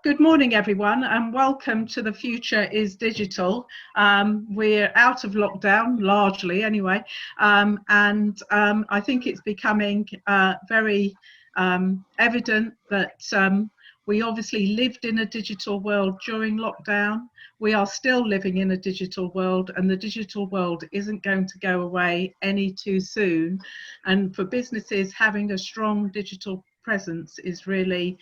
Good morning, everyone, and welcome to The Future is Digital. We're out of lockdown, largely anyway, and I think it's becoming very evident that we obviously lived in a digital world during lockdown. We are still living in a digital world, and the digital world isn't going to go away any too soon. And for businesses, having a strong digital presence is really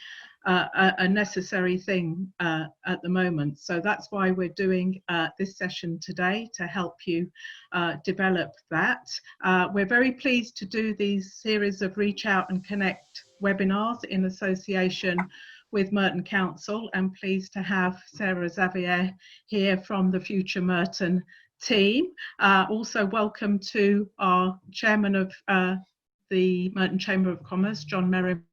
a necessary thing at the moment. So that's why we're doing this session today, to help you develop that. We're very pleased to do these series of Reach Out and Connect webinars in association with Merton Council, and pleased to have Sarah Xavier here from the Future Merton team. Also welcome to our chairman of the Merton Chamber of Commerce, John Merriman,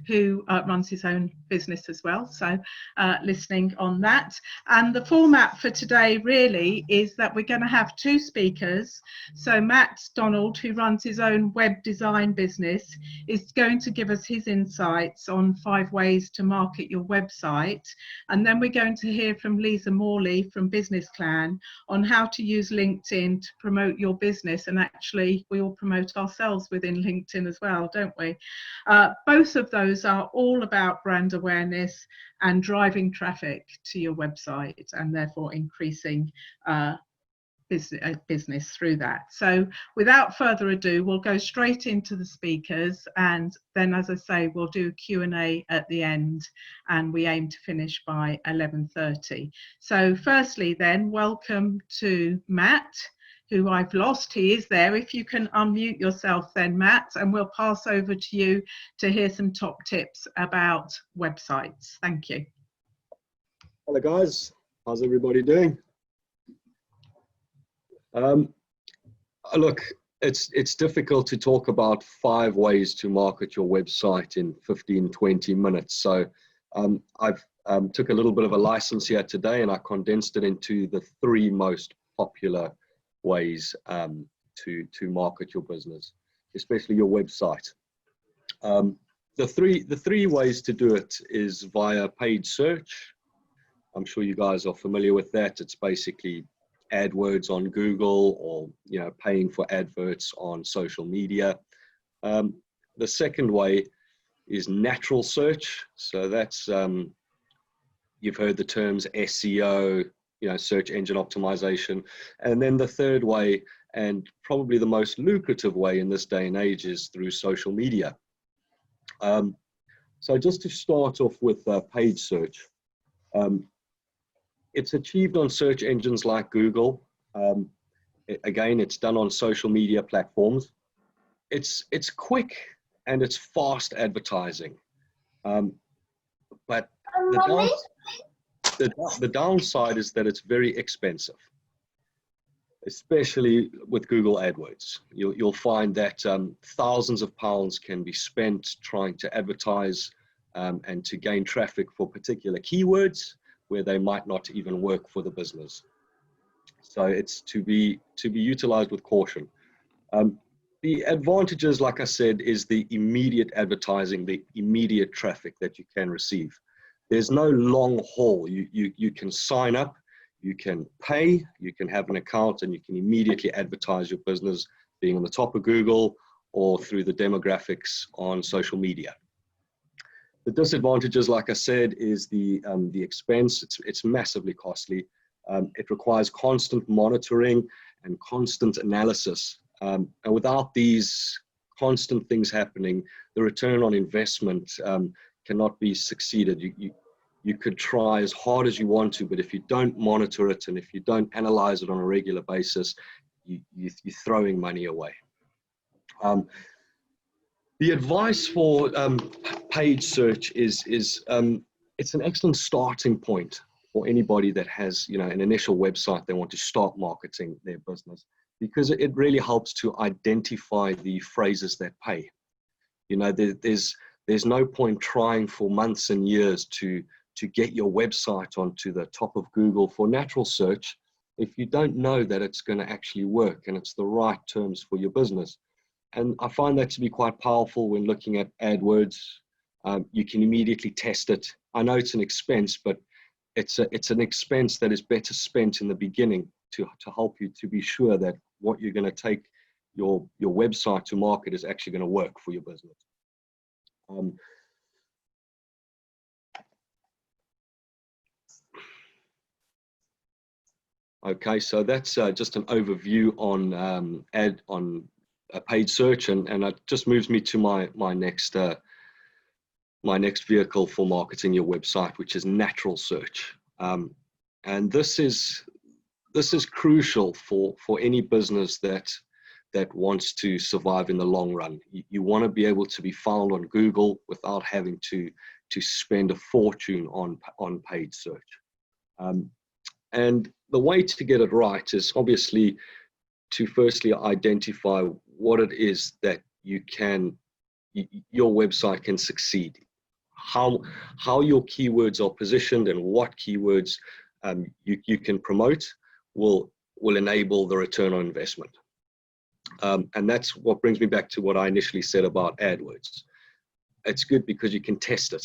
who runs his own business as well, so listening on that. And the format for today really is that we're going to have two speakers. So Matt Donald, who runs his own web design business, is going to give us his insights on 5 ways to market your website. And then we're going to hear from Lisa Morley from Business Clan on how to use LinkedIn to promote your business. And actually, we all promote ourselves within LinkedIn as well, don't we? Both of those are all about brand awareness and driving traffic to your website, and therefore increasing business through that. So without further ado, we'll go straight into the speakers, and then, as I say, we'll do a Q&A at the end, and we aim to finish by 11:30. So firstly then, welcome to Matt, who I've lost. He is there. If you can unmute yourself then, Matt, and we'll pass over to you to hear some top tips about websites. Thank you. Hello guys, how's everybody doing? Look, it's difficult to talk about 5 ways to market your website in 15-20 minutes. So I've took a little bit of a license here today, and I condensed it into the 3 most popular ways to market your business, especially your website. The three ways to do it is via paid search. I'm sure you guys are familiar with that. It's basically AdWords on Google, or paying for adverts on social media. The second way is natural search. So that's you've heard the terms SEO, search engine optimization. And then the third way, and probably the most lucrative way in this day and age, is through social media. So just to start off with paid search, it's achieved on search engines like Google. Again, it's done on social media platforms. It's quick and it's fast advertising. But the downside is that it's very expensive, especially with Google AdWords. You'll find that thousands of pounds can be spent trying to advertise and to gain traffic for particular keywords where they might not even work for the business. So it's to be utilized with caution. The advantages, like I said, is the immediate advertising, the immediate traffic that you can receive. There's no long haul. You can sign up, you can pay, you can have an account, and you can immediately advertise your business, being on the top of Google or through the demographics on social media. The disadvantages, like I said, is the expense. It's massively costly. It requires constant monitoring and constant analysis. And without these constant things happening, the return on investment cannot be succeeded. You could try as hard as you want to, but if you don't monitor it and if you don't analyze it on a regular basis, you're throwing money away. The advice for paid search is it's an excellent starting point for anybody that has an initial website they want to start marketing their business, because it really helps to identify the phrases that pay. There's no point trying for months and years to get your website onto the top of Google for natural search if you don't know that it's going to actually work and it's the right terms for your business. And I find that to be quite powerful when looking at AdWords. You can immediately test it. I know it's an expense, but it's an expense that is better spent in the beginning to help you to be sure that what you're going to take your website to market is actually going to work for your business. Okay, so that's just an overview on paid search, and it just moves me to my next vehicle for marketing your website, which is natural search. And this is crucial for any business that wants to survive in the long run. You want to be able to be found on Google without having to spend a fortune on paid search. And the way to get it right is obviously to firstly identify what it is that your website can succeed. How your keywords are positioned and what keywords you can promote will enable the return on investment. And that's what brings me back to what I initially said about AdWords. It's good because you can test it.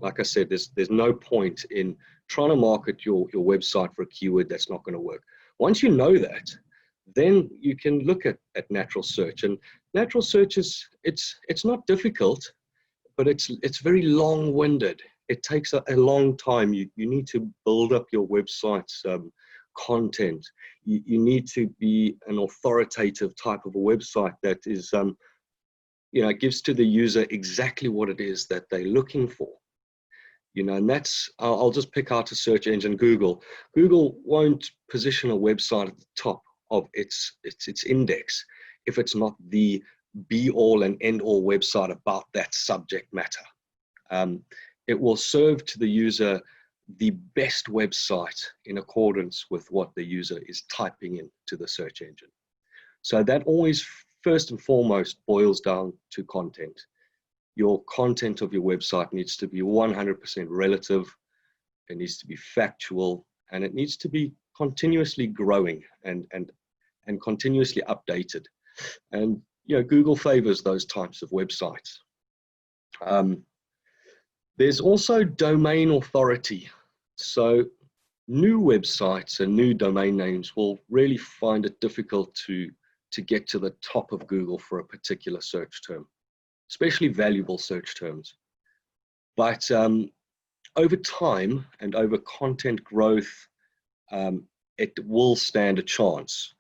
Like I said, there's no point in trying to market your website for a keyword that's not going to work. Once you know that, then you can look at natural search. And natural search it's not difficult, but it's very long-winded. It takes a long time. You need to build up your website's content. You need to be an authoritative type of a website that is, gives to the user exactly what it is that they're looking for. And that's, I'll just pick out a search engine, Google. Google won't position a website at the top of its index if it's not the be-all and end-all website about that subject matter. It will serve to the user the best website in accordance with what the user is typing into the search engine. So that always, first and foremost, boils down to content. Your content of your website needs to be 100% relative, it needs to be factual, and it needs to be continuously growing and continuously updated. And Google favors those types of websites. There's also domain authority. So new websites and new domain names will really find it difficult to get to the top of Google for a particular search term, especially valuable search terms. But over time and over content growth, it will stand a chance.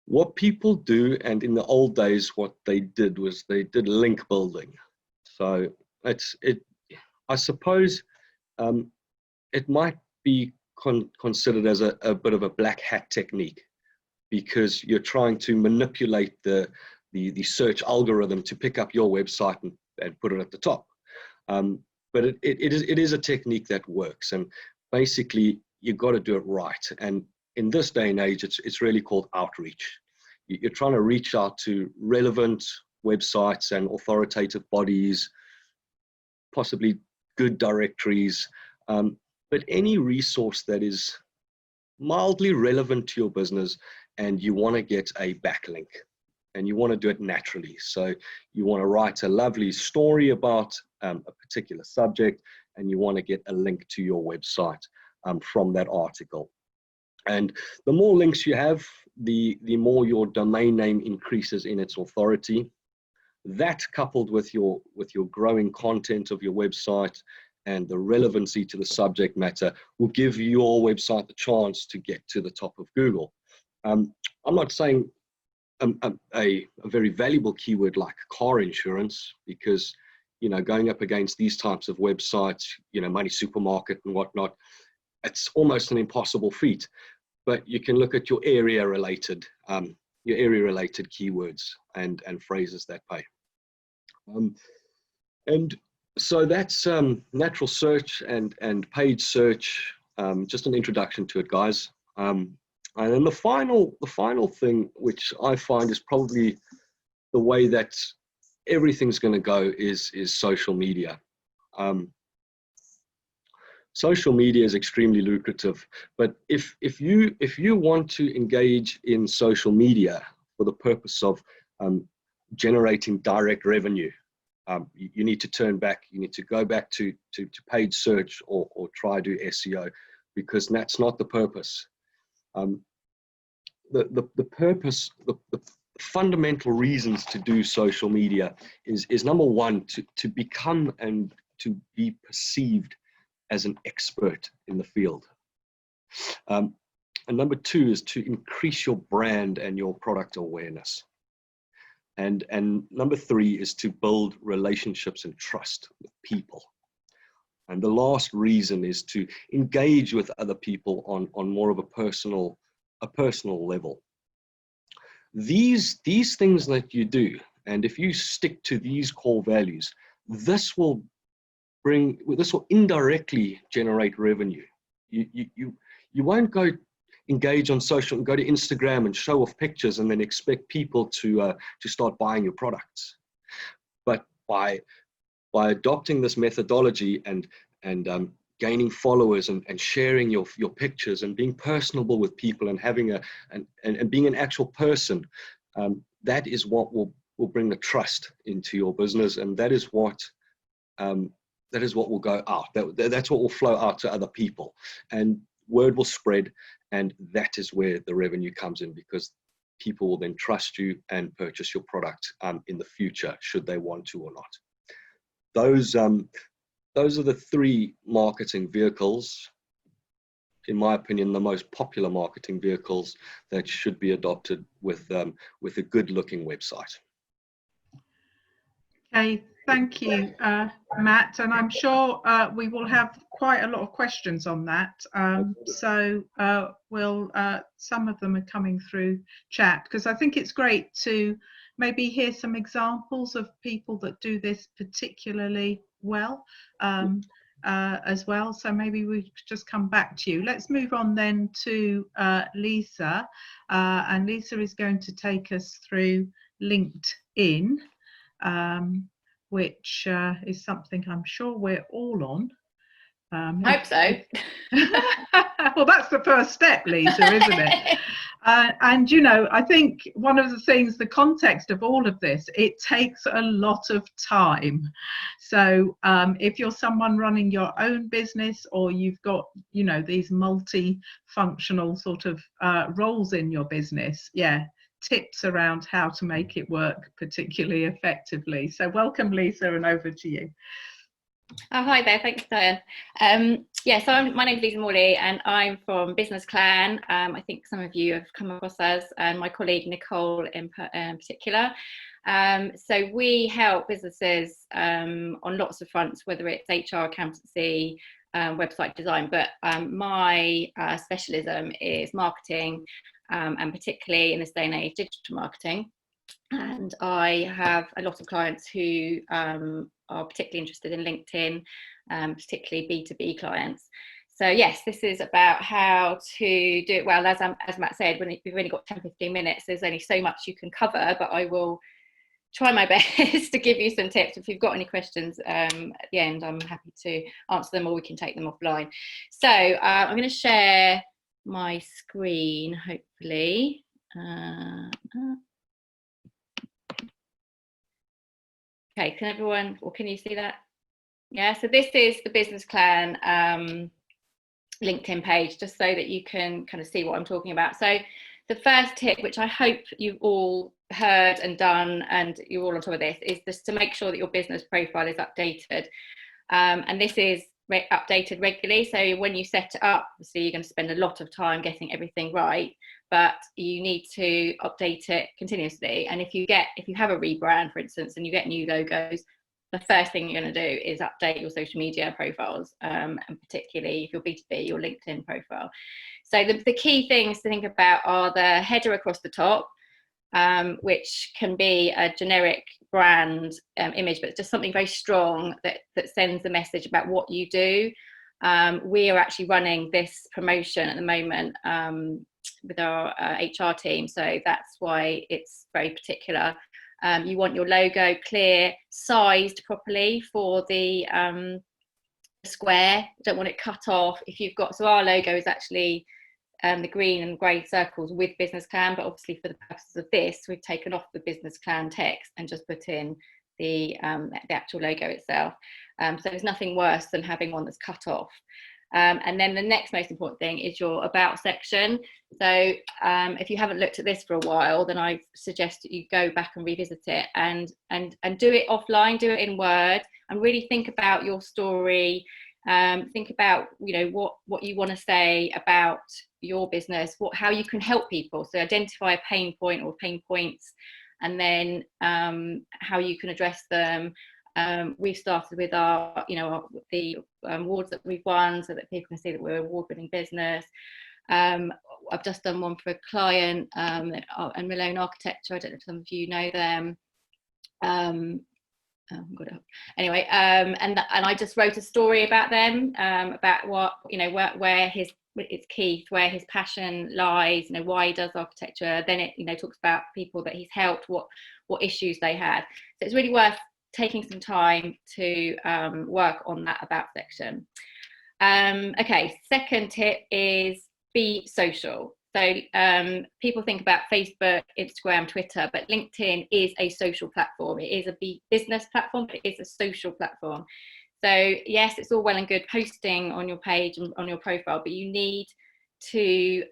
What people do, and in the old days, what they did was they did link building. So I suppose it might be considered as a bit of a black hat technique, because you're trying to manipulate the search algorithm to pick up your website and put it at the top. But it is a technique that works, and basically you've got to do it right. And in this day and age, it's really called outreach. You're trying to reach out to relevant websites and authoritative bodies, possibly good directories, but any resource that is mildly relevant to your business, and you want to get a backlink, and you want to do it naturally. So you want to write a lovely story about a particular subject, and you want to get a link to your website from that article. And the more links you have, the more your domain name increases in its authority. That, coupled with your growing content of your website and the relevancy to the subject matter, will give your website the chance to get to the top of Google. I'm not saying a very valuable keyword like car insurance, because going up against these types of websites, Money Supermarket and whatnot, it's almost an impossible feat. But you can look at your area related keywords and phrases that pay. And so that's natural search and paid search. Just an introduction to it, guys. And then the final thing, which I find is probably the way that everything's going to go, is social media. Social media is extremely lucrative, but if you want to engage in social media for the purpose of generating direct revenue, You need to turn back. You need to go back to paid search or try do SEO, because that's not the purpose. The purpose, the fundamental reasons to do social media is number one, to become and to be perceived as an expert in the field. And number two is to increase your brand and your product awareness. And number three is to build relationships and trust with people. And the last reason is to engage with other people on more of a personal level. These things that you do, and if you stick to these core values, this will indirectly generate revenue. You won't go engage on social and go to Instagram and show off pictures and then expect people to start buying your products. But by adopting this methodology and gaining followers and sharing your pictures and being personable with people and having and being an actual person, that is what will bring the trust into your business, and that is what will go out. That's what will flow out to other people, and word will spread, and that is where the revenue comes in, because people will then trust you and purchase your product in the future, should they want to or not. Those are the three marketing vehicles, in my opinion, the most popular marketing vehicles that should be adopted with a good-looking website. Okay, thank you, Matt, and I'm sure we will have quite a lot of questions on that. So some of them are coming through chat, because I think it's great to maybe hear some examples of people that do this particularly well as well. So maybe we could just come back to you. Let's move on then to Lisa, and Lisa is going to take us through LinkedIn, which is something I'm sure we're all on. Hope so. Well, that's the first step, Lisa, isn't it? And you know, I think one of the things, the context of all of this, it takes a lot of time. So if you're someone running your own business, or you've got, you know, these multi-functional sort of roles in your business, yeah, tips around how to make it work particularly effectively. So welcome, Lisa, and over to you. Oh, hi there, thanks, Diane. So my name's Lisa Morley, and I'm from Business Clan. I think some of you have come across us, and my colleague Nicole in particular. So we help businesses on lots of fronts, whether it's HR, accountancy, website design, but my specialism is marketing, and particularly in this day and age, digital marketing. And I have a lot of clients who are particularly interested in LinkedIn, particularly B2B clients. So yes, this is about how to do it well. As Matt said, when we've only got 10-15 minutes, there's only so much you can cover, but I will try my best to give you some tips. If you've got any questions at the end, I'm happy to answer them, or we can take them offline. So I'm going to share my screen, hopefully. Okay, can everyone, or can you see that? Yeah, so this is the Business Clan LinkedIn page, just so that you can kind of see what I'm talking about. So the first tip, which I hope you've all heard and done, and you're all on top of this, is just to make sure that your business profile is updated. And this is updated regularly. So when you set it up, obviously you're going to spend a lot of time getting everything right, but you need to update it continuously. And if you have a rebrand, for instance, and you get new logos, the first thing you're going to do is update your social media profiles, and particularly if you're B2B, your LinkedIn profile. So the key things to think about are the header across the top, which can be a generic brand image, but just something very strong that sends the message about what you do. We are actually running this promotion at the moment with our HR team, so that's why it's very particular. You want your logo clear, sized properly for the square. You don't want it cut off. If you've got, so our logo is actually the green and grey circles with Business Clan, but obviously for the purposes of this, we've taken off the Business Clan text and just put in the actual logo itself. So there's nothing worse than having one that's cut off. And then the next most important thing is your about section. So if you haven't looked at this for a while, then I suggest that you go back and revisit it and do it offline, do it in Word, and really think about your story. Think about, you know, what you want to say about your business, how you can help people. So identify a pain point or pain points, and then how you can address them. We've started with our, you know, the awards that we've won, so that people can see that we're an award-winning business. I've just done one for a client, and Malone Architecture. I don't know if some of you know them. Anyway, and I just wrote a story about them, about what, you know, where it's Keith, where his passion lies, you know, why he does architecture. Then it, you know, talks about people that he's helped, what issues they had. So it's really worth taking some time to work on that about section. Okay, second tip is be social. So people think about Facebook, Instagram, Twitter, but LinkedIn is a social platform. It is a business platform, but it is a social platform. So yes, it's all well and good posting on your page and on your profile, but you need to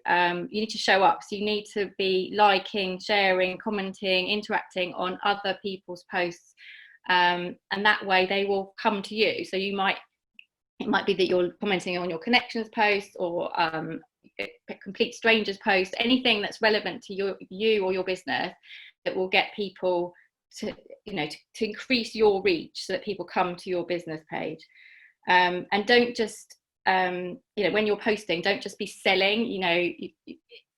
show up. So you need to be liking, sharing, commenting, interacting on other people's posts, and that way they will come to you. So it might be that you're commenting on your connections posts, or complete strangers post, anything that's relevant to you or your business, that will get people to, you know, to increase your reach, so that people come to your business page. And don't just you know, when you're posting, don't just be selling. You know,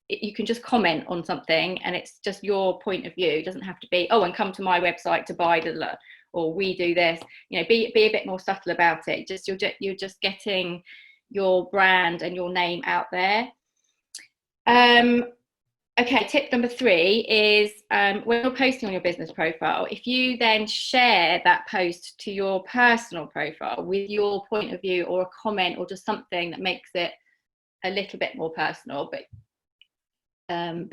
you can just comment on something and it's just your point of view. It doesn't have to be, oh, and come to my website to buy the, or we do this. You know, be a bit more subtle about it. Just you're just getting your brand and your name out there. Okay, tip number 3 is when you're posting on your business profile, if you then share that post to your personal profile with your point of view, or a comment, or just something that makes it a little bit more personal, but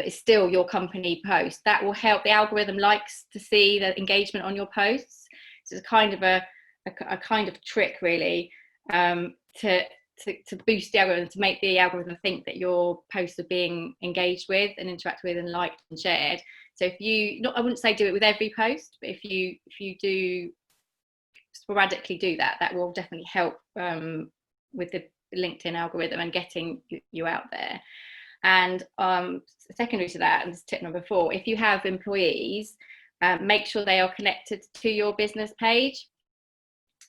it's still your company post, that will help. The algorithm likes to see the engagement on your posts. So it's kind of a kind of trick, really, to boost the algorithm, to make the algorithm think that your posts are being engaged with and interacted with and liked and shared. So if you, I wouldn't say do it with every post, but if you do sporadically do that, that will definitely help with the LinkedIn algorithm and getting you out there. And secondary to that, and this is tip number 4, if you have employees, make sure they are connected to your business page.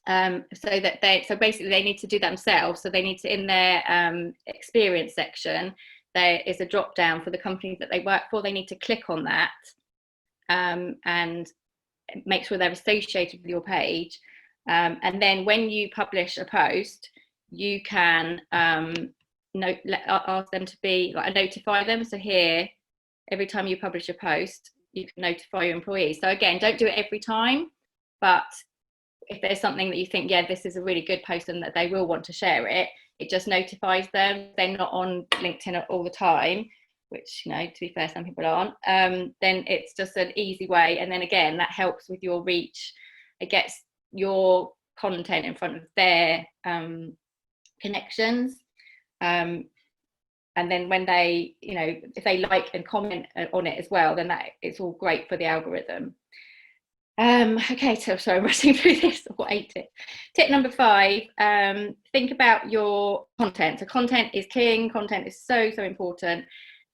So basically they need to do that themselves. So they need to, in their experience section, there is a drop down for the company that they work for. They need to click on that and make sure they're associated with your page. And then when you publish a post, you can ask them to be, like, notify them. So here, every time you publish a post, you can notify your employees. So again, don't do it every time, but if there's something that you think, yeah, this is a really good post and that they will want to share it, it just notifies them. They're not on LinkedIn all the time, which, you know, to be fair, some people aren't. Then it's just an easy way. And then again, that helps with your reach. It gets your content in front of their connections. And then when they, you know, if they like and comment on it as well, then that it's all great for the algorithm. Okay, so sorry, I'm rushing through this. What 8 tips? Tip number 5, think about your content. So content is king. Content is so important.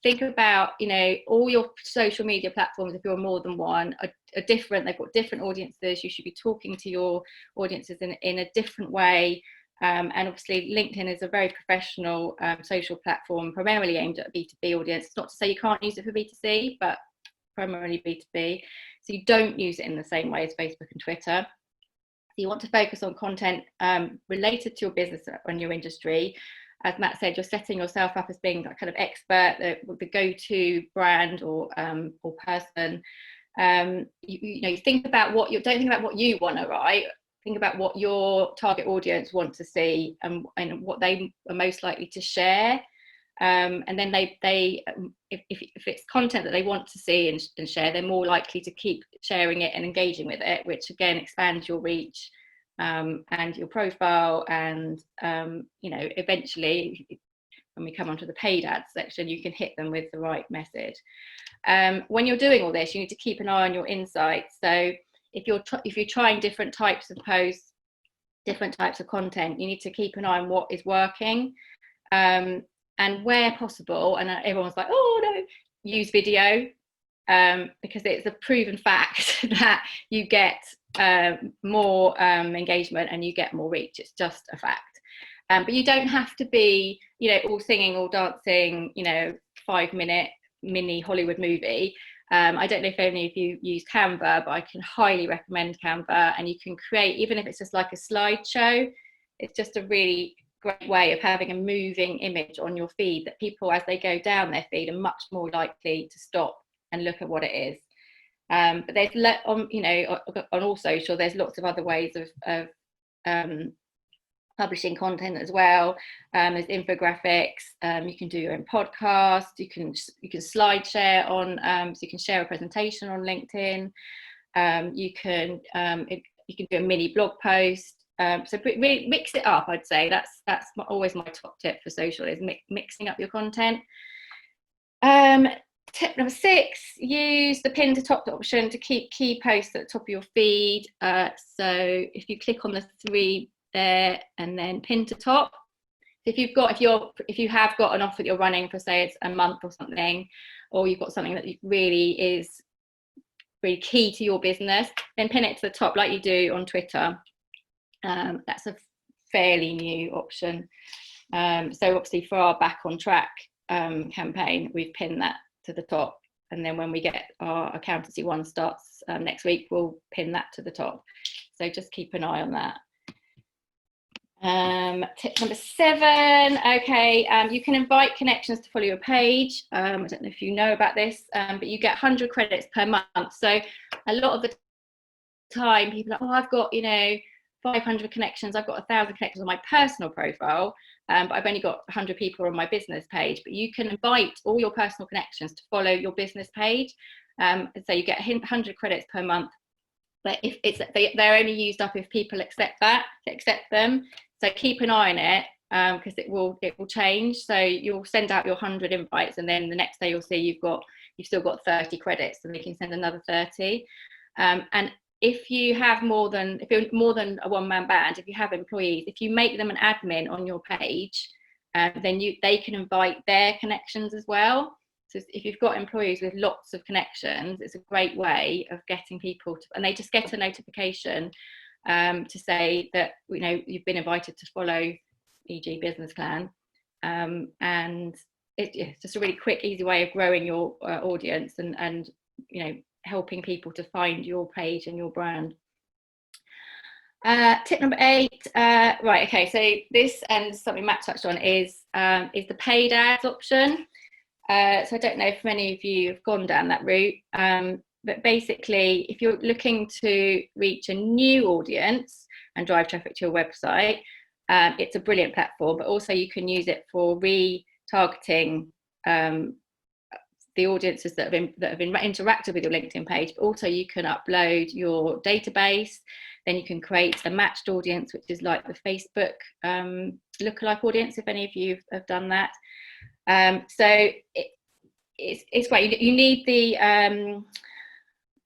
Think about, you know, all your social media platforms, if you're more than one, are different. They've got different audiences. You should be talking to your audiences in a different way. And obviously LinkedIn is a very professional social platform, primarily aimed at a B2B audience. It's not to say you can't use it for B2C, but primarily B2B. So you don't use it in the same way as Facebook and Twitter. So you want to focus on content related to your business and your industry. As Matt said, you're setting yourself up as being that kind of expert, the go-to brand or person. You know, you think about what you don't think about what you want to write. Think about what your target audience want to see and what they are most likely to share. And then they if it's content that they want to see and share, they're more likely to keep sharing it and engaging with it, which again expands your reach and your profile. And eventually, when we come onto the paid ads section, you can hit them with the right message. When you're doing all this, you need to keep an eye on your insights. So if you're trying different types of posts, different types of content, you need to keep an eye on what is working. And where possible, and everyone's like, oh no, use video, because it's a proven fact that you get more engagement and you get more reach. It's just a fact. But you don't have to be, all singing, all dancing, 5-minute mini Hollywood movie. I don't know if any of you use Canva, but I can highly recommend Canva, and you can create, even if it's just like a slideshow, it's just a really great way of having a moving image on your feed that people, as they go down their feed, are much more likely to stop and look at what it is. But there's on all social, there's lots of other ways of publishing content as well. There's infographics. You can do your own podcast. You can slide share on. So you can share a presentation on LinkedIn. You can do a mini blog post. So really mix it up. I'd say that's always my top tip for social, is mixing up your content. Tip number 6: use the pin to top option to keep key posts at the top of your feed. So if you click on the 3 there and then pin to top, if you have got an offer that you're running for, say it's a month or something, or you've got something that really is really key to your business, then pin it to the top like you do on Twitter. That's a fairly new option. So obviously for our Back on Track campaign, we've pinned that to the top, and then when we get our accountancy one starts next week, we'll pin that to the top. So just keep an eye on that. Tip number 7, okay, you can invite connections to follow your page. I don't know if you know about this, but you get 100 credits per month. So a lot of the time people are like, oh, I've got 500 connections, I've got 1,000 connections on my personal profile, but I've only got 100 people on my business page. But you can invite all your personal connections to follow your business page, so you get 100 credits per month. But if they're only used up if people accept them. So keep an eye on it, because it will change. So you'll send out your 100 invites, and then the next day you'll see you've still got 30 credits, and they can send another 30. And if you're more than a one-man band, if you have employees, if you make them an admin on your page, then they can invite their connections as well. So if you've got employees with lots of connections, it's a great way of getting people to, and they just get a notification to say that you've been invited to follow EG Business Clan, and it's just a really quick, easy way of growing your audience and helping people to find your page and your brand. Tip number 8, right, okay, so this, and something Matt touched on, is the paid ads option. So I don't know if many of you have gone down that route, but basically if you're looking to reach a new audience and drive traffic to your website, it's a brilliant platform, but also you can use it for retargeting the audiences that have been interacted with your LinkedIn page. But also you can upload your database, then you can create a matched audience, which is like the Facebook lookalike audience, if any of you have done that. So it's great. You need the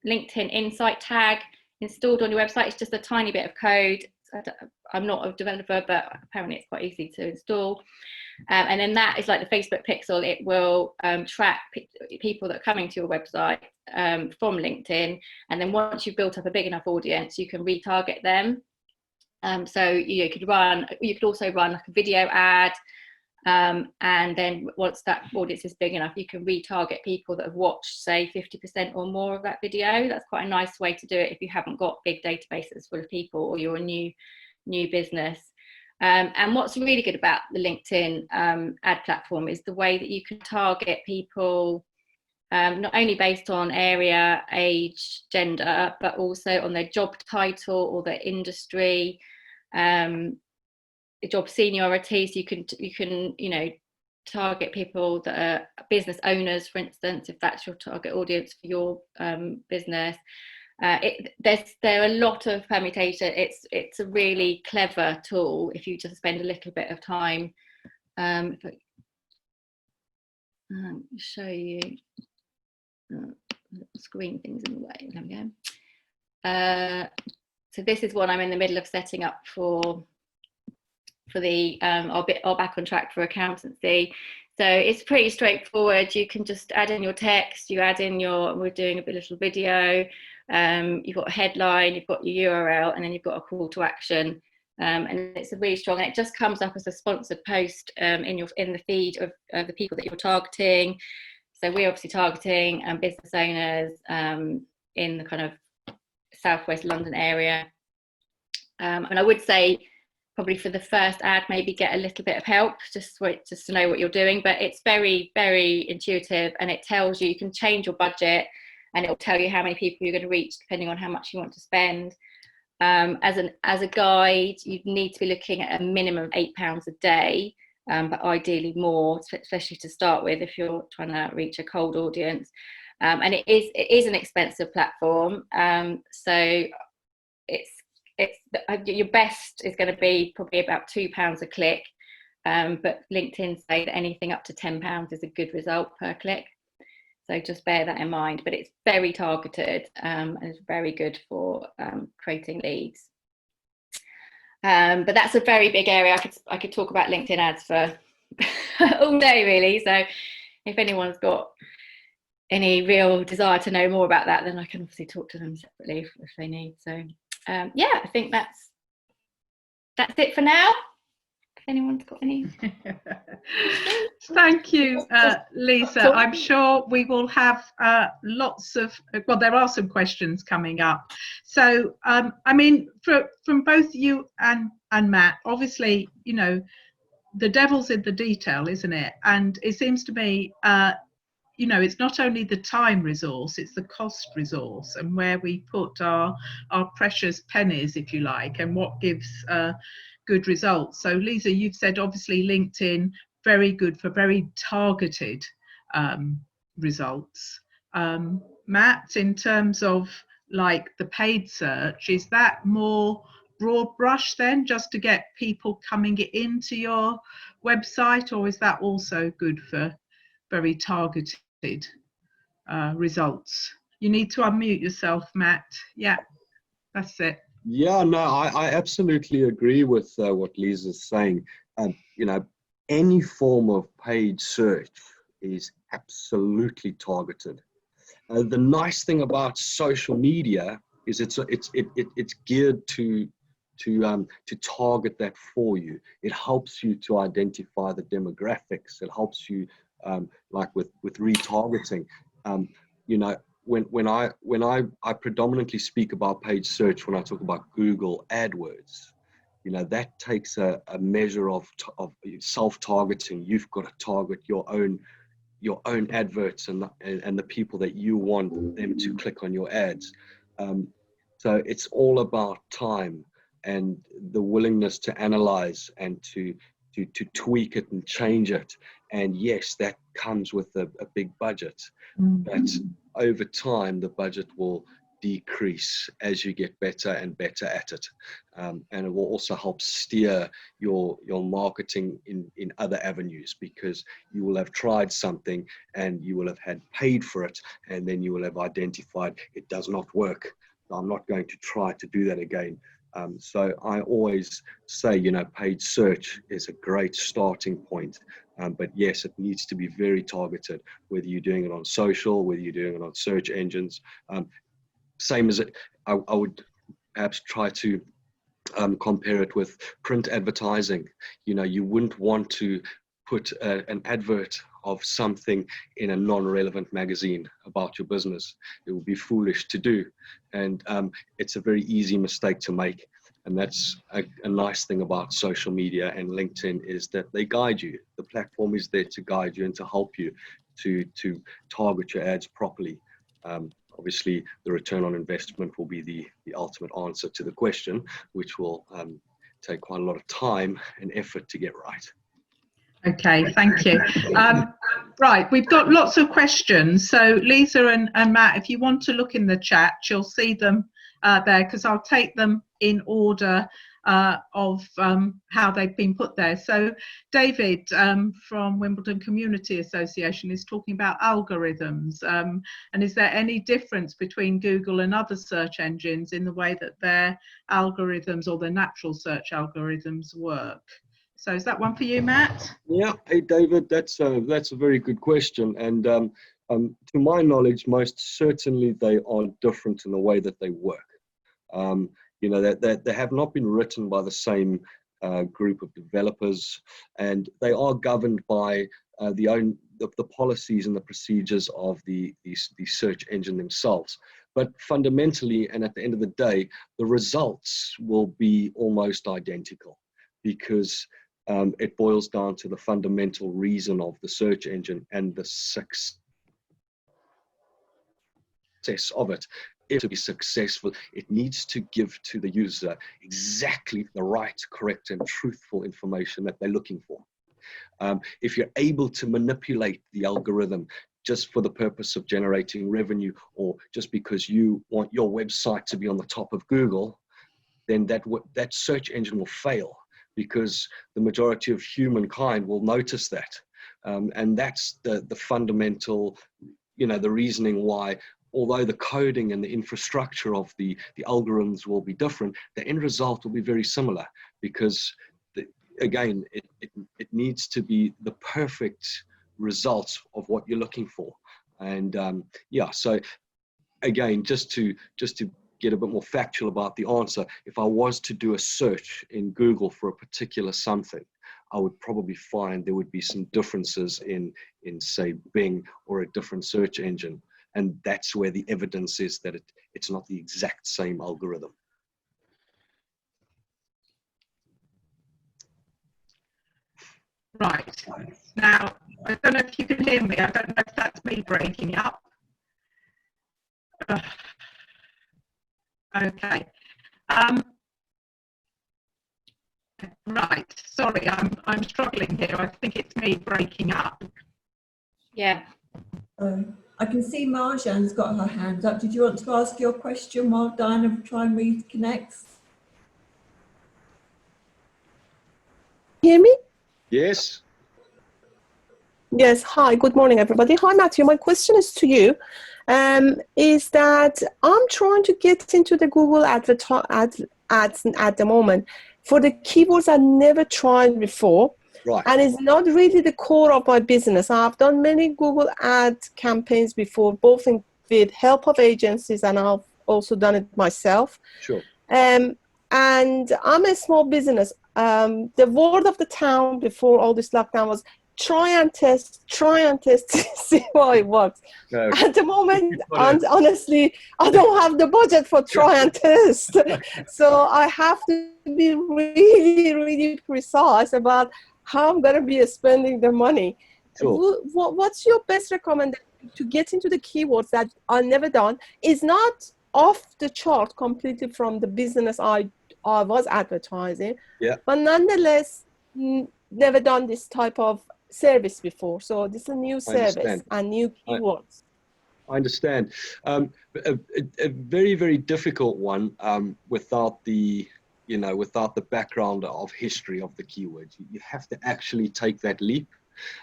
LinkedIn Insight tag installed on your website. It's just a tiny bit of code. I'm not a developer, but apparently it's quite easy to install. And then that is like the Facebook pixel. It will track people that are coming to your website from LinkedIn. And then once you've built up a big enough audience, you can retarget them. So you could also run like a video ad. And then once that audience is big enough, you can retarget people that have watched, say, 50% or more of that video. That's quite a nice way to do it if you haven't got big databases full of people, or you're a new business. And what's really good about the LinkedIn ad platform is the way that you can target people, not only based on area, age, gender, but also on their job title or their industry, job seniority. So you can target people that are business owners, for instance, if that's your target audience for your business. There are a lot of permutation. It's a really clever tool if you just spend a little bit of time. If I show you screen things in the way. There we go. So this is what I'm in the middle of setting up for the our Back on Track for accountancy. So it's pretty straightforward. You can just add in your text, you add in we're doing a little video, you've got a headline, you've got your URL, and then you've got a call to action. And it's a really strong, and it just comes up as a sponsored post in the feed of the people that you're targeting. So we're obviously targeting business owners in the kind of southwest London area. And I would say probably for the first ad, maybe get a little bit of help just to know what you're doing. But it's very, very intuitive, and it tells you can change your budget, and it will tell you how many people you're going to reach depending on how much you want to spend. As a guide, you need to be looking at a minimum of £8 a day, but ideally more, especially to start with if you're trying to reach a cold audience. And it is an expensive platform, so it's your best is going to be probably about £2 a click, but LinkedIn say that anything up to £10 is a good result per click. So just bear that in mind, but it's very targeted and it's very good for creating leads. But that's a very big area. I could talk about LinkedIn ads for all day really. So if anyone's got any real desire to know more about that, then I can obviously talk to them separately if they need. So yeah, I think that's it for now. If anyone's got any. Thank you, Lisa. I'm sure we will have lots of, well, there are some questions coming up. So, I mean, from both you and Matt, obviously, you know, the devil's in the detail, isn't it? And it seems to me, you know, it's not only the time resource, it's the cost resource and where we put our precious pennies, if you like, and what gives good results. So Lisa, you've said obviously LinkedIn, very good for very targeted results. Matt, in terms of like the paid search, is that more broad brush then, just to get people coming into your website, or is that also good for very targeted results? You need to unmute yourself, Matt. Yeah, that's it. Yeah, no, I absolutely agree with what Lisa's saying. You know, any form of paid search is absolutely targeted. The nice thing about social media is it's geared to target that for you. It helps you to identify the demographics. It helps you like with retargeting. You know, when I predominantly speak about paid search when I talk about Google AdWords, you know, that takes a measure of self-targeting. You've got to target your own adverts and the people that you want them to click on your ads. So it's all about time and the willingness to analyze and to tweak it and change it. And yes, that comes with a big budget. But over time, the budget will decrease as you get better and better at it. And it will also help steer your marketing in other avenues, because you will have tried something and you will have had paid for it, and then you will have identified it does not work. I'm not going to try to do that again. So I always say, you know, paid search is a great starting point. But yes, it needs to be very targeted, whether you're doing it on social, whether you're doing it on search engines. Same as it, I would perhaps try to compare it with print advertising. You know, you wouldn't want to put an advert of something in a non-relevant magazine about your business. It would be foolish to do. And it's a very easy mistake to make. And that's a nice thing about social media and LinkedIn, is that they guide you. The platform is there to guide you and to help you to target your ads properly. Obviously, the return on investment will be the ultimate answer to the question, which will take quite a lot of time and effort to get right. Okay, thank you. Right, we've got lots of questions. So Lisa and Matt, if you want to look in the chat, you'll see them there, because I'll take them in order of how they've been put there. So David from Wimbledon Community Association is talking about algorithms. And is there any difference between Google and other search engines in the way that their algorithms or the natural search algorithms work? So is that one for you, Matt? Yeah, hey David, that's a very good question, and to my knowledge, most certainly they are different in the way that they work. You know, that they have not been written by the same group of developers, and they are governed by the policies and the procedures of the search engine themselves. But fundamentally, and at the end of the day, the results will be almost identical, because it boils down to the fundamental reason of the search engine and the success of it. If to be successful, it needs to give to the user exactly the right, correct, and truthful information that they're looking for. If you're able to manipulate the algorithm just for the purpose of generating revenue, or just because you want your website to be on the top of Google, then that search engine will fail, because the majority of humankind will notice that. And that's the fundamental, you know, the reasoning why, although the coding and the infrastructure of the algorithms will be different, the end result will be very similar, because again, it needs to be the perfect result of what you're looking for. And yeah, so again, just to get a bit more factual about the answer, if I was to do a search in Google for a particular something, I would probably find there would be some differences in say Bing or a different search engine, and that's where the evidence is that it's not the exact same algorithm. Right. Now, I don't know if you can hear me. I don't know if that's me breaking up. Okay. Right. Sorry, I'm struggling here. I think it's me breaking up. Yeah. I can see Marjan's got her hand up. Did you want to ask your question while Diana try and reconnects? Hear me? Yes. Yes. Hi. Good morning, everybody. Hi, Matthew. My question is to you. Is that I'm trying to get into the Google ads at the moment for the keywords I never tried before. Right. And it's not really the core of my business. I've done many Google ad campaigns before, both with help of agencies, and I've also done it myself. Sure. And I'm a small business. The word of the town before all this lockdown was try and test to see how it works. Okay. At the moment, honestly, I don't have the budget for try and test. So I have to be really, really precise about how I'm going to be spending the money. Sure. What's your best recommendation to get into the keywords that I've never done? Is not off the chart completely from the business I was advertising, yeah, but nonetheless never done this type of service before. So this is a new service and new keywords. I understand. A very, very difficult one without the background of history of the keywords. You have to actually take that leap.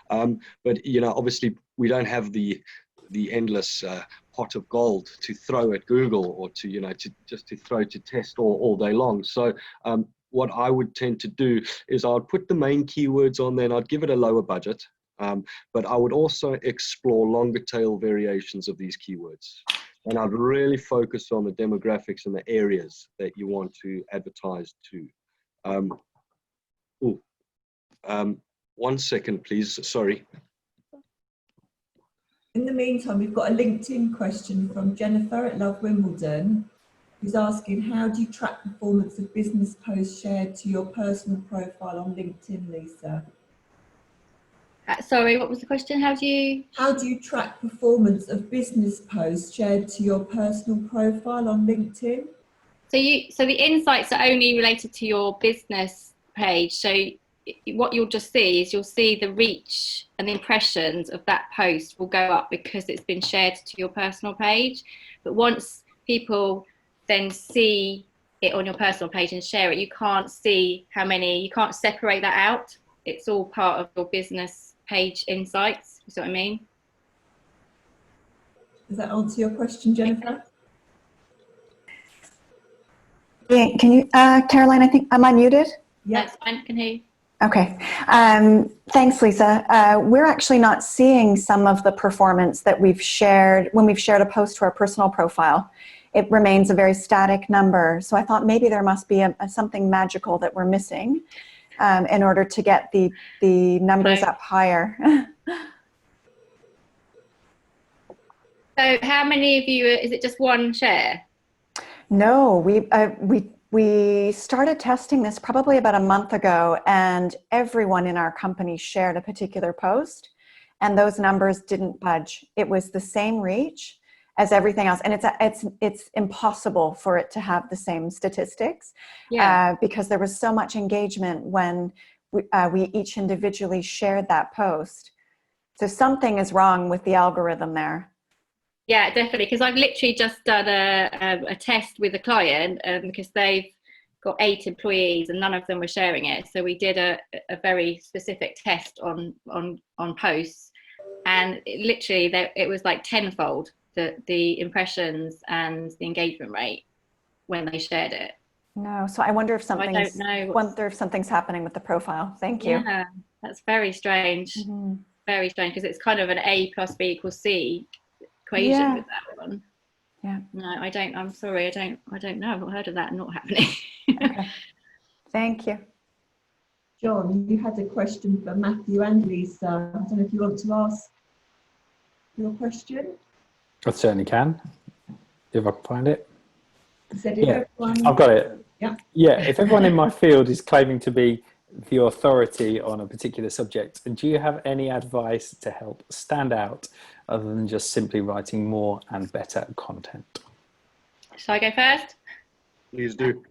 But obviously we don't have the endless pot of gold to throw at Google, or to throw to test all day long. So what I would tend to do is I would put the main keywords on there, and I'd give it a lower budget. But I would also explore longer tail variations of these keywords. And I'd really focus on the demographics and the areas that you want to advertise to. 1 second, please. Sorry. In the meantime, we've got a LinkedIn question from Jennifer at Love Wimbledon, who's asking, how do you track performance of business posts shared to your personal profile on LinkedIn, Lisa? Sorry, what was the question? How do you track performance of business posts shared to your personal profile on LinkedIn? So the insights are only related to your business page. So what you'll just see is you'll see the reach and the impressions of that post will go up because it's been shared to your personal page. But once people then see it on your personal page and share it, you can't see how many, you can't separate that out. It's all part of your business page insights. You see what I mean? Does that answer your question, Jennifer? Yeah, can you, Caroline, I think, am I muted? Yeah. That's fine, can hear you. Okay, thanks, Lisa. We're actually not seeing some of the performance that we've shared when we've shared a post to our personal profile. It remains a very static number. So I thought maybe there must be something magical that we're missing in order to get the numbers up higher. So how many of you, is it just one share? No, we started testing this probably about a month ago, and everyone in our company shared a particular post, and those numbers didn't budge. It was the same reach as everything else, and it's impossible for it to have the same statistics, because there was so much engagement when we each individually shared that post. So something is wrong with the algorithm there. Yeah, definitely, because I've literally just done a test with a client because they've got 8 employees and none of them were sharing it. So we did a very specific test on posts, and it was like tenfold the impressions and the engagement rate when they shared it. No, so I wonder if something's happening with the profile. Thank you. Yeah, that's very strange. Mm-hmm. Very strange, because it's kind of an A plus B equals C equation with that one. Yeah. No, I'm sorry, I don't know. I've not heard of that not happening. Okay. Thank you. John, you had a question for Matthew and Lisa. I don't know if you want to ask your question. I certainly can, if I can find it. Said Yeah, everyone... I've got it. Yeah. Yeah, if everyone in my field is claiming to be the authority on a particular subject, do you have any advice to help stand out other than just simply writing more and better content? Shall I go first? Please do.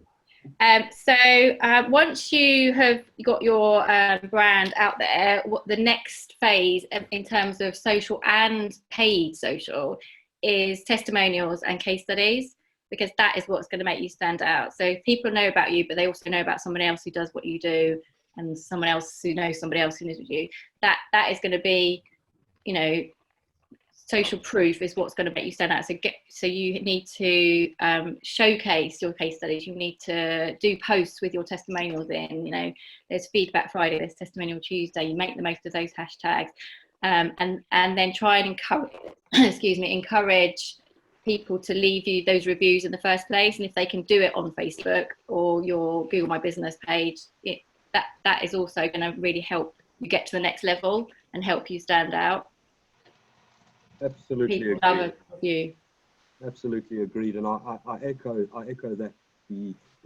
Once you have got your brand out there, what the next phase in terms of social and paid social is testimonials and case studies, because that is what's going to make you stand out. So people know about you, but they also know about someone else who does what you do, and someone else who knows somebody else who knows you. That is going to be, social proof is what's going to make you stand out. So you need to showcase your case studies. You need to do posts with your testimonials in. There's Feedback Friday, there's Testimonial Tuesday. You make the most of those hashtags, and then try and encourage people to leave you those reviews in the first place. And if they can do it on Facebook or your Google My Business page, that is also going to really help you get to the next level and help you stand out. Absolutely People agreed. love you. Absolutely agreed, and I echo that,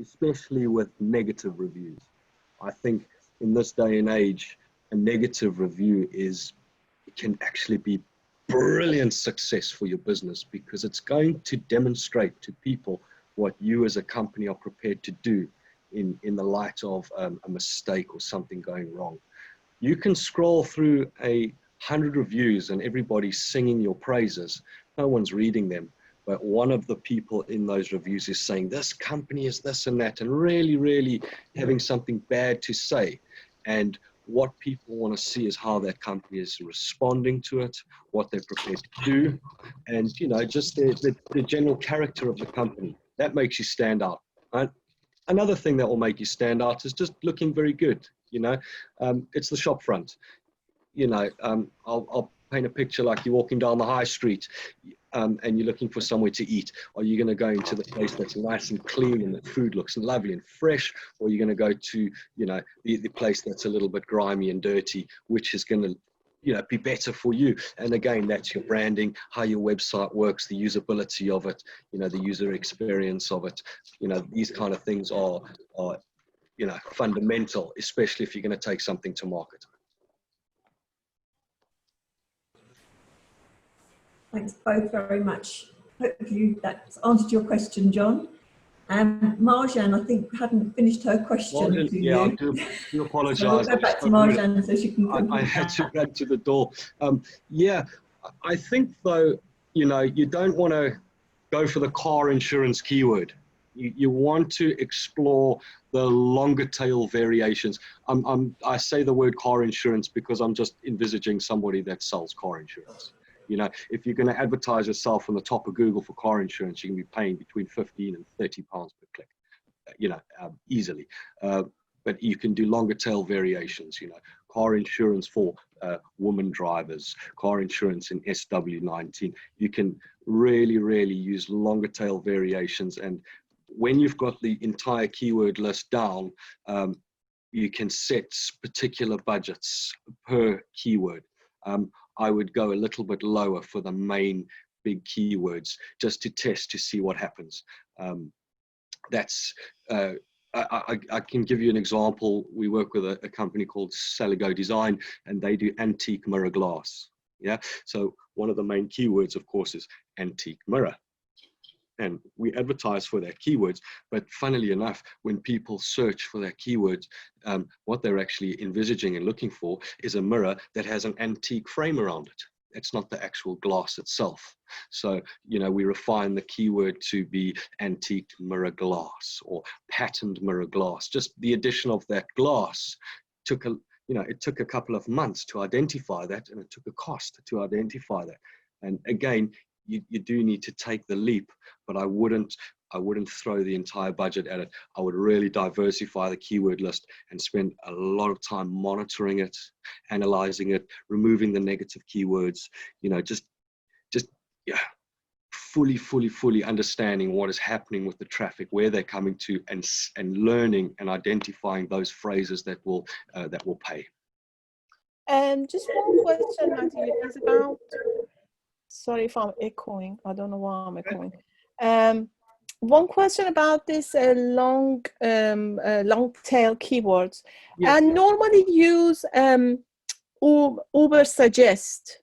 especially with negative reviews. I think in this day and age, a negative review can actually be brilliant success for your business, because it's going to demonstrate to people what you as a company are prepared to do in the light of a mistake or something going wrong. You can scroll through 100 reviews and everybody's singing your praises. No one's reading them, but one of the people in those reviews is saying this company is this and that, and really having something bad to say. And what people want to see is how that company is responding to it, what they're prepared to do, and just the general character of the company. That makes you stand out. Right? Another thing that will make you stand out is just looking very good. It's the shop front. I'll paint a picture like you're walking down the high street and you're looking for somewhere to eat. Are you going to go into the place that's nice and clean and the food looks lovely and fresh, or are you going to go to the place that's a little bit grimy and dirty, which is going to be better for you? And again, that's your branding, how your website works, the usability of it, the user experience of it. These kind of things are fundamental, especially if you're going to take something to market. Thanks both very much. Hopefully that's answered your question, John. Marjan, I think, hadn't finished her question Marjan, to yeah, you. I do apologise. So we'll go back to Marjan so she can complete I had to that. run to the door. Yeah, I think though, you know, you don't want to go for the car insurance keyword. You want to explore the longer tail variations. I say the word car insurance because I'm just envisaging somebody that sells car insurance. You know, if you're going to advertise yourself on the top of Google for car insurance, you can be paying between 15 and 30 pounds per click, you know, easily. But you can do longer tail variations, you know, car insurance for women drivers, car insurance in SW19. You can really, really use longer tail variations. And when you've got the entire keyword list down, you can set particular budgets per keyword. I would go a little bit lower for the main big keywords just to test to see what happens. I can give you an example. We work with a company called Saligo Design, and they do antique mirror glass. Yeah, so one of the main keywords, of course, is antique mirror. And we advertise for that keywords, but funnily enough, when people search for that keywords, what they're actually envisaging and looking for is a mirror that has an antique frame around it. It's not the actual glass itself. So, you know, we refine the keyword to be antique mirror glass or patterned mirror glass. Just the addition of that glass took it took a couple of months to identify that, and it took a cost to identify that. And again, you do need to take the leap, but I wouldn't throw the entire budget at it. I would really diversify the keyword list and spend a lot of time monitoring it, analyzing it, removing the negative keywords, you know, just yeah, fully understanding what is happening with the traffic, where they're coming to, and learning and identifying those phrases that will pay. Just one question, Matthew, is about, sorry if I'm echoing, I don't know why I'm echoing. One question about this long tail keywords. Yeah. And normally use Uber Suggest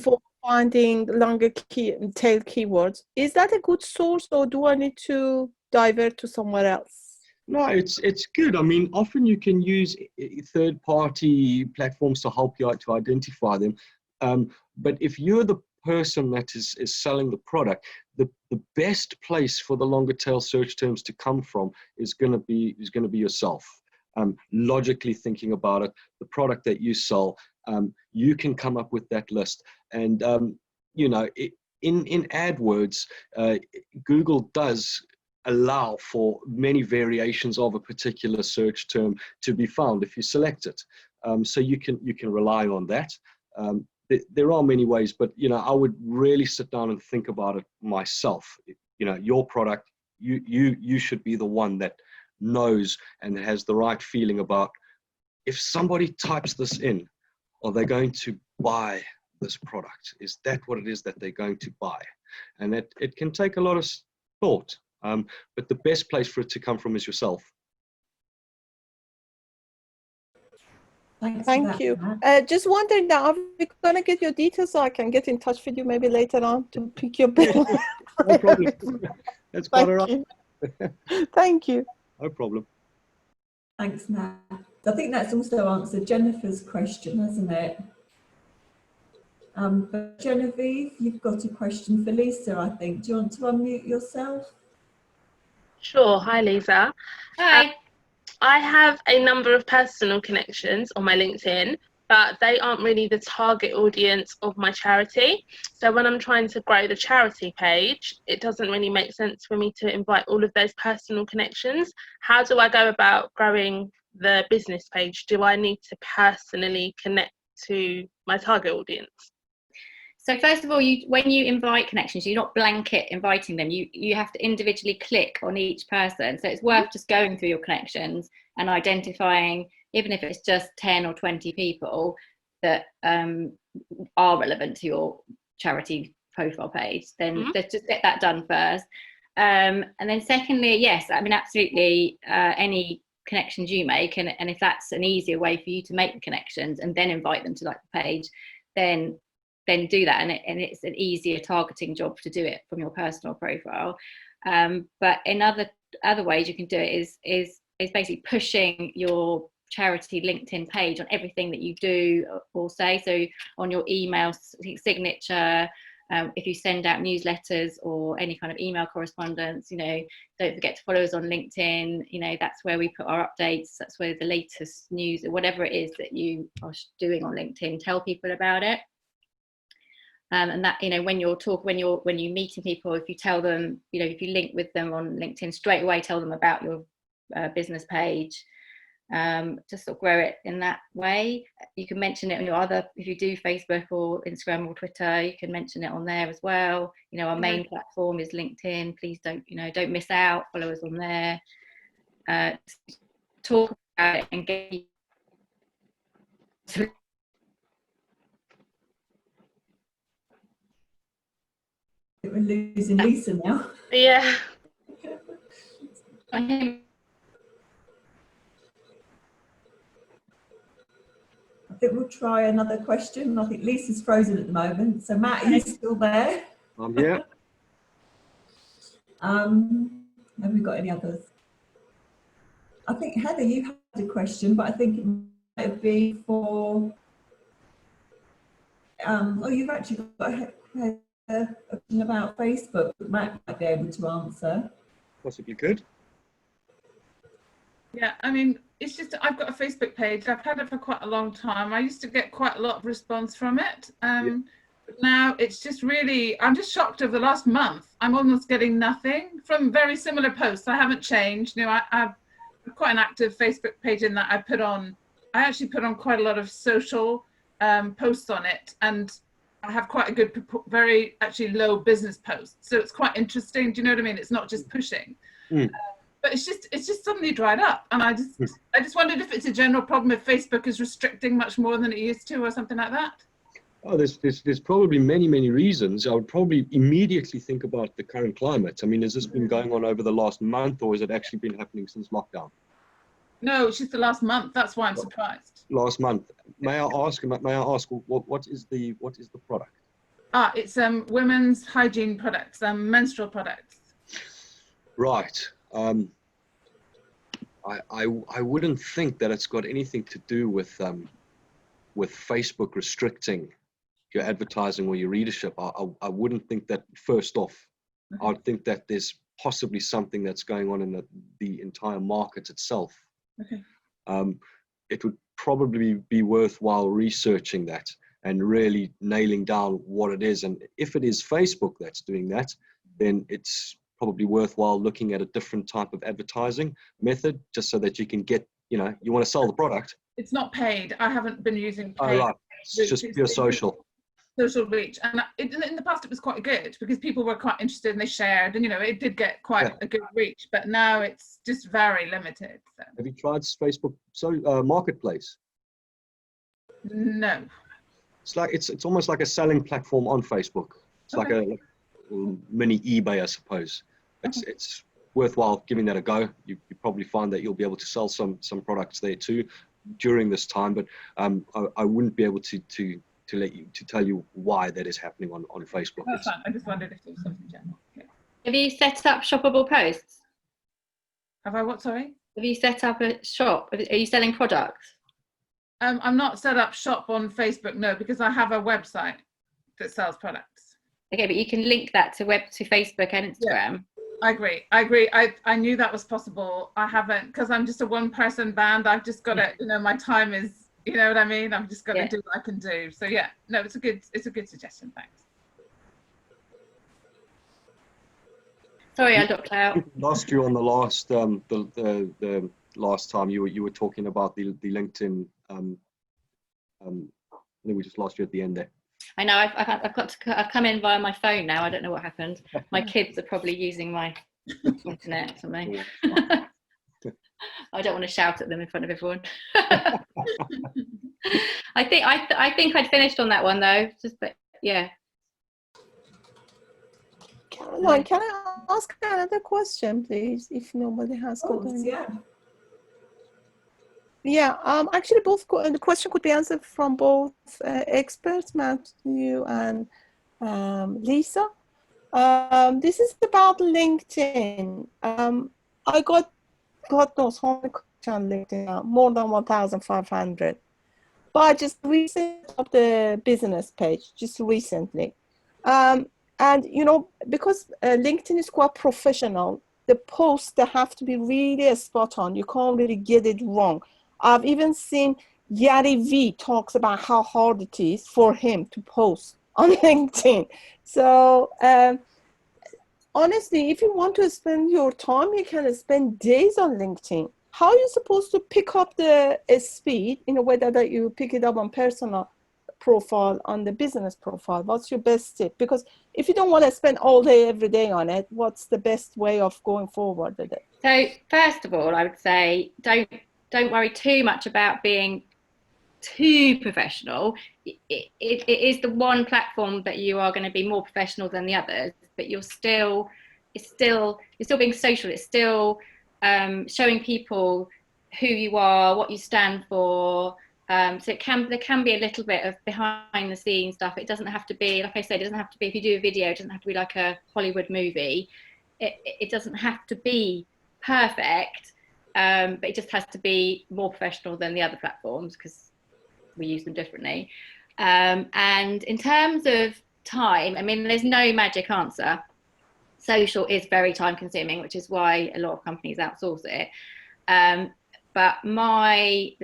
for finding longer tail keywords. Is that a good source, or do I need to divert to somewhere else? No, it's good. I mean, often you can use third-party platforms to help you out to identify them. But if you're the person that is selling the product, the best place for the longer tail search terms to come from is going to be yourself. Logically thinking about it, the product that you sell, you can come up with that list. And you know, in AdWords, Google does allow for many variations of a particular search term to be found if you select it. So you can rely on that. There are many ways, but you know, I would really sit down and think about it myself. You know, your product, you should be the one that knows and has the right feeling about, if somebody types this in, are they going to buy this product? Is that what it is that they're going to buy? And it can take a lot of thought, but the best place for it to come from is yourself. Thank you. Just wondering now, are we going to get your details so I can get in touch with you maybe later on to pick your bill? No problem. That's quite all right. Thank you. No problem. Thanks, Nat. I think that's also answered Jennifer's question, hasn't it? But Genevieve, you've got a question for Lisa, I think. Do you want to unmute yourself? Sure. Hi, Lisa. Hi. I have a number of personal connections on my LinkedIn, but they aren't really the target audience of my charity. So when I'm trying to grow the charity page, it doesn't really make sense for me to invite all of those personal connections. How do I go about growing the business page? Do I need to personally connect to my target audience? So first of all, when you invite connections, you're not blanket inviting them. You have to individually click on each person. So it's worth just going through your connections and identifying, even if it's just 10 or 20 people that are relevant to your charity profile page, then let's just get that done first. And then secondly, yes, I mean, absolutely, any connections you make, and if that's an easier way for you to make the connections and then invite them to like the page, then do that, and it's an easier targeting job to do it from your personal profile. But in other ways you can do it is basically pushing your charity LinkedIn page on everything that you do or say. So on your email signature, if you send out newsletters or any kind of email correspondence, don't forget to follow us on LinkedIn. That's where we put our updates. That's where the latest news or whatever it is that you are doing on LinkedIn, tell people about it. And that, when you're meeting people, if you tell them, if you link with them on LinkedIn straight away, tell them about your business page. Just sort of grow it in that way. You can mention it on your if you do Facebook or Instagram or Twitter, you can mention it on there as well. Our main platform is LinkedIn. Please don't miss out. Follow us on there. Talk about it and get. We're losing Lisa now. Yeah. I think we'll try another question. I think Lisa's frozen at the moment. So Matt, are you still there? I'm here. Have we got any others? I think Heather, you had a question, but I think it might be for. You've actually got a question about Facebook that Matt might be able to answer. Possibly could. Yeah, I mean, it's just I've got a Facebook page. I've had it for quite a long time. I used to get quite a lot of response from it. But now it's just really, I'm just shocked over the last month. I'm almost getting nothing from very similar posts. I haven't changed. I have quite an active Facebook page in that I actually put on quite a lot of social posts on it. And I have quite a good, very actually low business posts. So it's quite interesting. Do you know what I mean? It's not just pushing. But it's just suddenly dried up, and I just wondered if it's a general problem, if Facebook is restricting much more than it used to, or something like that. Oh, there's probably many reasons. I would probably immediately think about the current climate. I mean, has this been going on over the last month, or has it actually been happening since lockdown? No, it's just the last month. That's why I'm surprised. Last month. May I ask what is the product? It's women's hygiene products, menstrual products. Right. I wouldn't think that it's got anything to do with Facebook restricting your advertising or your readership. I wouldn't think that. First off, I would think that there's possibly something that's going on in the entire market itself. Okay. It would probably be worthwhile researching that and really nailing down what it is. And if it is Facebook that's doing that, then it's probably worthwhile looking at a different type of advertising method, just so that you can get, you want to sell the product. It's not paid. I haven't been using paid. Oh, right. It's just pure social. Social reach. And in the past it was quite good because people were quite interested and they shared, and it did get quite a good reach, but now it's just very limited. So. Have you tried Facebook Marketplace? No. It's like it's almost like a selling platform on Facebook. It's like a mini eBay, I suppose. It's worthwhile giving that a go. You probably find that you'll be able to sell some products there too during this time, but I wouldn't be able to tell you why that is happening on Facebook. That's fine. I just wondered if there was something general. Yeah. Have you set up shoppable posts? Have I what, sorry? Have you set up a shop? Are you selling products? I'm not set up shop on Facebook, no, because I have a website that sells products. Okay, but you can link that to Facebook and Instagram. Yeah, I agree. I knew that was possible. I haven't, because I'm just a one-person band. I've just got to, my time is, you know what I mean? I've just got to do what I can do. So yeah, no, it's a good suggestion. Thanks. Sorry, I dropped out. Lost you on the last the last time you were talking about the LinkedIn. I think we just lost you at the end there. I know. I've come in via my phone now. I don't know what happened. My kids are probably using my internet or something. I don't want to shout at them in front of everyone. I think I'd finished on that one though. Yeah. Caroline, can I ask another question, please? If nobody has got any. Yeah. Yeah. Actually, the question could be answered from both experts, Matthew and Lisa. This is about LinkedIn. I got, God knows how many questions on LinkedIn now, more than 1,500. But I just recently up the business page, just recently. And, you know, because LinkedIn is quite professional, the posts, they have to be really spot on. You can't really get it wrong. I've even seen Gary Vee talks about how hard it is for him to post on LinkedIn. So honestly, if you want to spend your time, you can spend days on LinkedIn. How are you supposed to pick up the speed in a way that you pick it up on personal profile, on the business profile? What's your best tip? Because if you don't want to spend all day, every day on it, what's the best way of going forward with it? So first of all, I would say don't worry too much about being too professional. It is the one platform that you are going to be more professional than the others, but you're still being social. It's still showing people who you are, what you stand for. So there can be a little bit of behind the scenes stuff. It doesn't have to be, like I said, it doesn't have to be, if you do a video, it doesn't have to be like a Hollywood movie. It doesn't have to be perfect, but it just has to be more professional than the other platforms because we use them differently. And in terms of time, I mean, there's no magic answer. Social is very time consuming, which is why a lot of companies outsource it. But the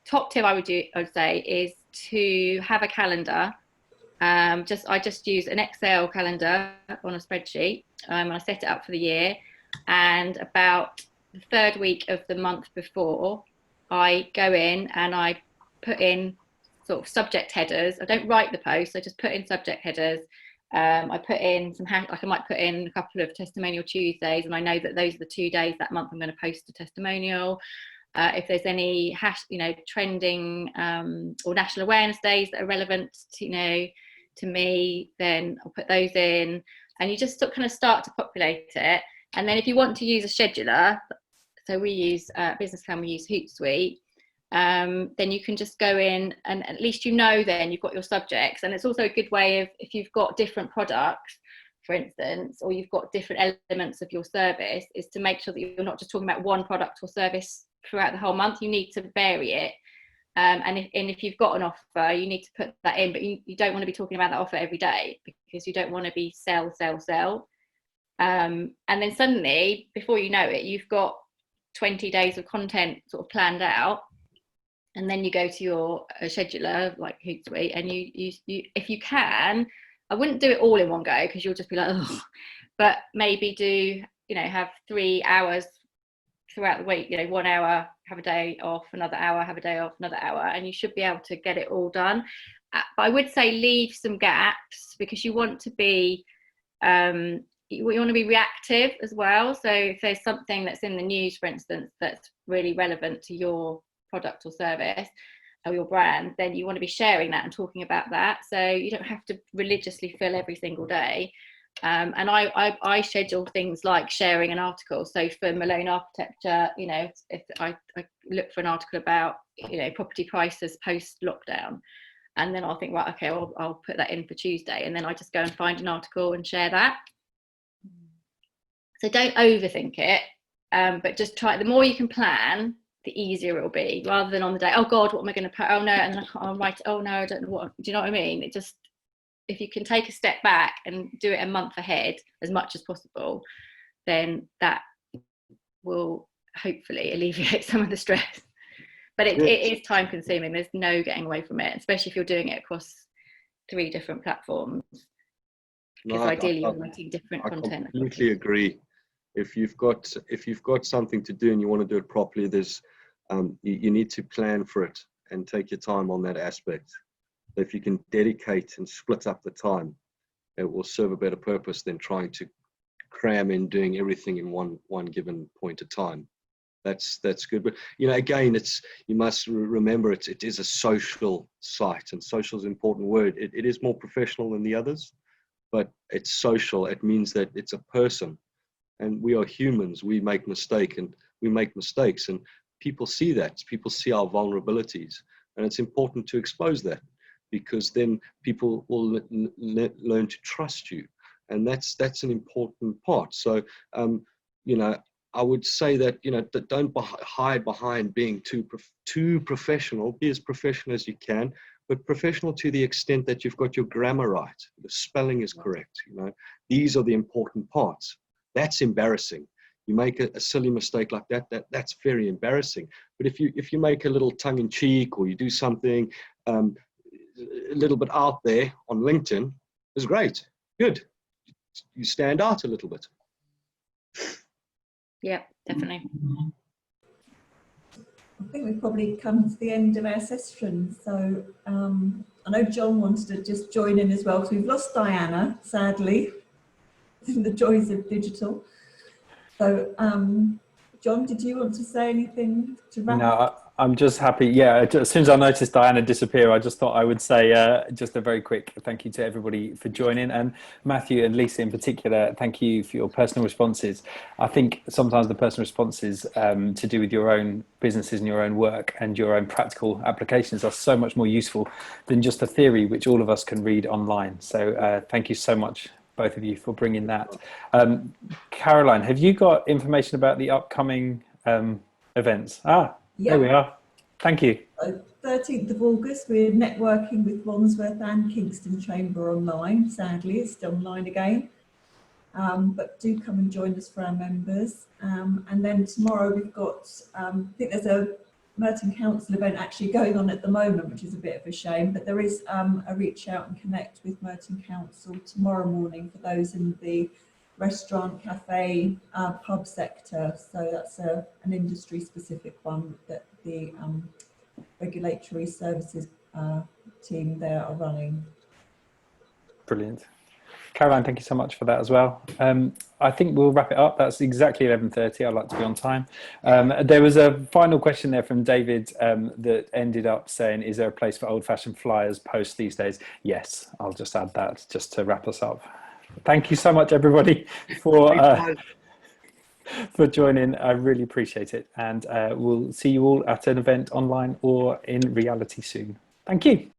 top tip I would say is to have a calendar. I just use an Excel calendar on a spreadsheet. I set it up for the year, and about the third week of the month before, I go in and I put in sort of subject headers. I don't write the post, I just put in subject headers. I put in I might put in a couple of testimonial Tuesdays, and I know that those are the 2 days that month I'm going to post a testimonial. If there's any trending or national awareness days that are relevant to me, then I'll put those in, and you just kind of start to populate it. And then if you want to use a scheduler, so we use Business Plan, we use Hootsuite, then you can just go in and at least then you've got your subjects. And it's also a good way of, if you've got different products, for instance, or you've got different elements of your service, is to make sure that you're not just talking about one product or service throughout the whole month. You need to vary it. And if you've got an offer, you need to put that in, but you don't want to be talking about that offer every day, because you don't want to be sell. And then suddenly, before you know it, you've got 20 days of content sort of planned out. And then you go to your scheduler like Hootsuite, and you if you can, I wouldn't do it all in one go because you'll just be like, oh, but maybe do, have 3 hours throughout the week, 1 hour, have a day off, another hour, have a day off, another hour, and you should be able to get it all done. But I would say leave some gaps, because you want to be reactive as well. So if there's something that's in the news, for instance, that's really relevant to your product or service or your brand, then you want to be sharing that and talking about that. So you don't have to religiously fill every single day. And I schedule things like sharing an article. So for Malone Architecture, if I look for an article about, property prices post lockdown, and then I'll think, right, okay, well, I'll put that in for Tuesday, and then I just go and find an article and share that. So don't overthink it, but just try. The more you can plan, the easier it will be, rather than on the day, oh God, what am I going to put? Oh no, and then I'll write, oh no, I don't know what. Do you know what I mean? It just, if you can take a step back and do it a month ahead as much as possible, then that will hopefully alleviate some of the stress. But it is time consuming. There's no getting away from it, especially if you're doing it across 3 different platforms. Because ideally you're writing different content. I completely agree. If you've got something to do and you want to do it properly, there's you need to plan for it and take your time on that aspect. If you can dedicate and split up the time, it will serve a better purpose than trying to cram in doing everything in one given point of time. That's good. But again, you must remember it is a social site, and social is an important word. It is more professional than the others, but it's social. It means that it's a person, and we are humans. We make mistakes, and people see that. People see our vulnerabilities, and it's important to expose that, because then people will learn to trust you. And that's an important part. So, you know, I would say that, you know, that don't hide behind being too professional. Be as professional as you can, but professional to the extent that you've got your grammar right, the spelling is correct. You know, these are the important parts. That's embarrassing. You make a silly mistake like that's very embarrassing. But if you make a little tongue in cheek, or you do something a little bit out there on LinkedIn, is great. Good. You stand out a little bit. Yeah, definitely. I think we've probably come to the end of our session. So I know John wanted to just join in as well, because we've lost Diana, sadly, in the joys of digital. So John, did you want to say anything to wrap up? No, I'm just happy. Yeah, as soon as I noticed Diana disappear, I just thought I would say just a very quick thank you to everybody for joining. And Matthew and Lisa in particular, thank you for your personal responses. I think sometimes the personal responses to do with your own businesses and your own work and your own practical applications are so much more useful than just a theory, which all of us can read online. So thank you so much, both of you, for bringing that. Caroline, have you got information about the upcoming events? Yeah. There we are. Thank you. 13th of August, we're networking with Wandsworth and Kingston Chamber online. Sadly, it's still online again. But do come and join us for our members. And then tomorrow we've got, I think there's a Merton Council event actually going on at the moment, which is a bit of a shame, but there is a reach out and connect with Merton Council tomorrow morning for those in the restaurant, cafe, pub sector. So that's an industry specific one that the regulatory services team there are running. Brilliant. Caroline, thank you so much for that as well. I think we'll wrap it up. That's exactly 11:30. I'd like to be on time. There was a final question there from David that ended up saying, is there a place for old-fashioned flyers post these days? Yes, I'll just add that just to wrap us up. Thank you so much, everybody, for joining. I really appreciate it. And we'll see you all at an event online or in reality soon. Thank you.